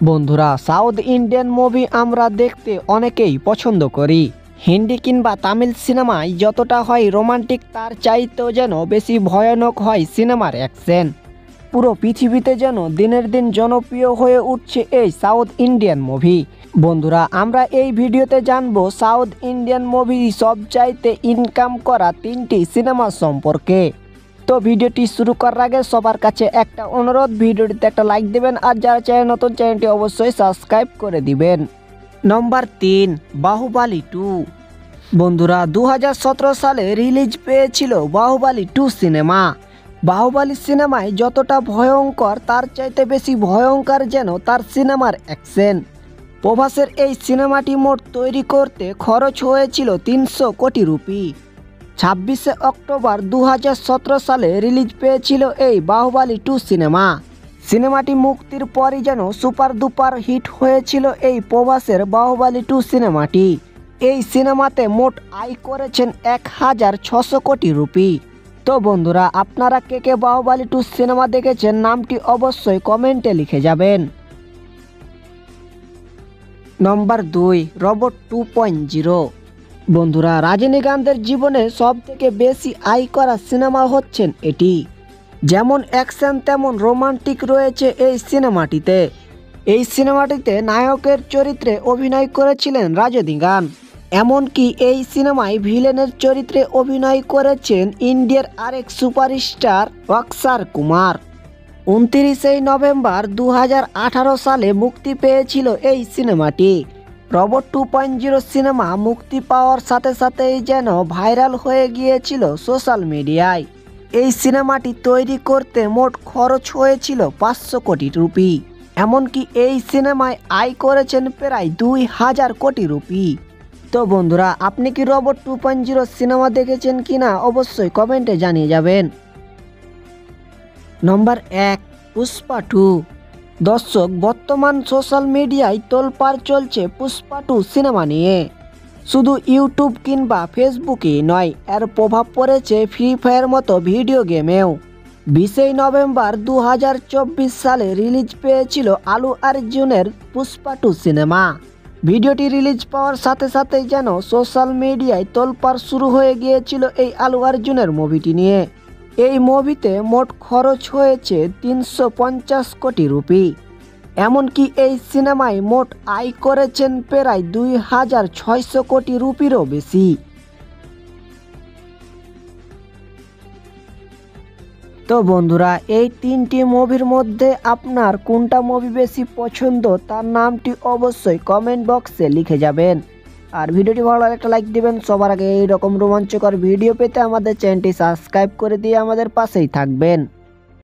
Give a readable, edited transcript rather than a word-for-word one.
বন্ধুরা, south Indian movie আমরা দেখতে অনেকেই পছন্দ করি। হিন্দি কিংবা তামিল সিনেমায় যতটা হয় রোমান্টিক, তার চাইতেও যেন বেশি ভয়ানক হয় সিনেমার অ্যাকশন। পুরো পৃথিবীতে যেন দিনের দিন জনপ্রিয় হয়ে উঠছে এই সাউথ ইন্ডিয়ান মুভি। বন্ধুরা, আমরা এই ভিডিওতে জানবো সাউথ ইন্ডিয়ান মুভি সবচাইতে ইনকাম করা 3টি সিনেমা সম্পর্কে। তো ভিডিওটি শুরু করার আগে সবার কাছে একটা অনুরোধ, ভিডিওটিতে একটা লাইক দিবেন, আর যারা চ্যানেল নতুন চ্যানেলটি অবশ্যই সাবস্ক্রাইব করে দিবেন। নম্বর 3, বাহুবালি 2। বন্ধুরা, 2017 সালে রিলিজ পেয়েছিল বাহুবালি 2 সিনেমা। বাহুবালি সিনেমায় যতটা ভয়ঙ্কর, তার চাইতে বেশি ভয়ঙ্কর যেন তার সিনেমার অ্যাকশন। প্রভাসের এই সিনেমাটি মোট তৈরি করতে খরচ হয়েছিল 300 কোটি রুপি। 26শে অক্টোবর 2017 সালে রিলিজ পেয়েছিল এই বাহুবালি 2 সিনেমা। সিনেমাটি মুক্তির পরই যেন সুপার ডুপার হিট হয়েছিল এই প্রভাসের বাহুবালি 2 সিনেমাটি। এই সিনেমাতে মোট আয় করেছেন 1600 কোটি রুপি। তো বন্ধুরা, আপনারা কে কে বাহুবালি 2 সিনেমা দেখেছেন, নামটি অবশ্যই কমেন্টে লিখে যাবেন। নম্বর 2, রোবট 2.0। বন্ধুরা, রজনীকান্তের জীবনে সব থেকে বেশি আয় করা সিনেমা হচ্ছেন এটি। যেমন অ্যাকশন তেমন রোমান্টিক রয়েছে এই সিনেমাটিতে। এই সিনেমাটিতে নায়কের চরিত্রে অভিনয় করেছিলেন রজনীকান্ত। এমনকি এই সিনেমায় ভিলেনের চরিত্রে অভিনয় করেছেন ইন্ডিয়ার আরেক সুপারস্টার অক্ষয় কুমার। 29শে নভেম্বর 2018 সালে মুক্তি পেয়েছিল এই সিনেমাটি। রোবট 2.0 সিনেমা মুক্তি পাওয়ার সাথে সাথেই যেন ভাইরাল হয়ে গিয়েছিল সোশ্যাল মিডিয়ায়। এই সিনেমাটি তৈরি করতে মোট খরচ হয়েছিল 500 কোটি রুপি। এমনকি এই সিনেমায় আয় করেছেন প্রায় 2000 কোটি রুপি। তো বন্ধুরা, আপনি কি রোবট 2.0 সিনেমা দেখেছেন কিনা অবশ্যই কমেন্টে জানিয়ে যাবেন। নম্বর 1, পুষ্পা 2। দর্শক, বর্তমান সোশ্যাল মিডিয়ায় তোলপাড় চলছে পুষ্পা 2 সিনেমা নিয়ে। শুধু ইউটিউব কিংবা ফেসবুকে নয়, এর প্রভাব পড়েছে ফ্রি ফায়ার মতো ভিডিও গেমেও। 20শে নভেম্বর 2024 সালে রিলিজ পেয়েছিল আলু অর্জুনের পুষ্পা 2 সিনেমা। ভিডিওটি রিলিজ পাওয়ার সাথে সাথেই যেন সোশ্যাল মিডিয়ায় তোলপাড় শুরু হয়ে গিয়েছিল এই আলু অর্জুনের মুভিটি নিয়ে। এই মুভিতে মোট খরচ হয়েছে 350 কোটি রুপি। এমনকি এই সিনেমায় মোট আয় করেছেন প্রায় 2600 কোটি রুপিরও বেশি। তো বন্ধুরা, এই 3টি মুভির মধ্যে আপনার কোনটা মুভি বেশি পছন্দ, তার নামটি অবশ্যই কমেন্ট বক্সে লিখে যাবেন। আর ভিডিওটি ভালো লাগলে একটা লাইক দিবেন। সবার আগে এইরকম রোমাঞ্চকর ভিডিও পেতে আমাদের চ্যানেলটি সাবস্ক্রাইব করে দিয়ে আমাদের পাশেই থাকবেন।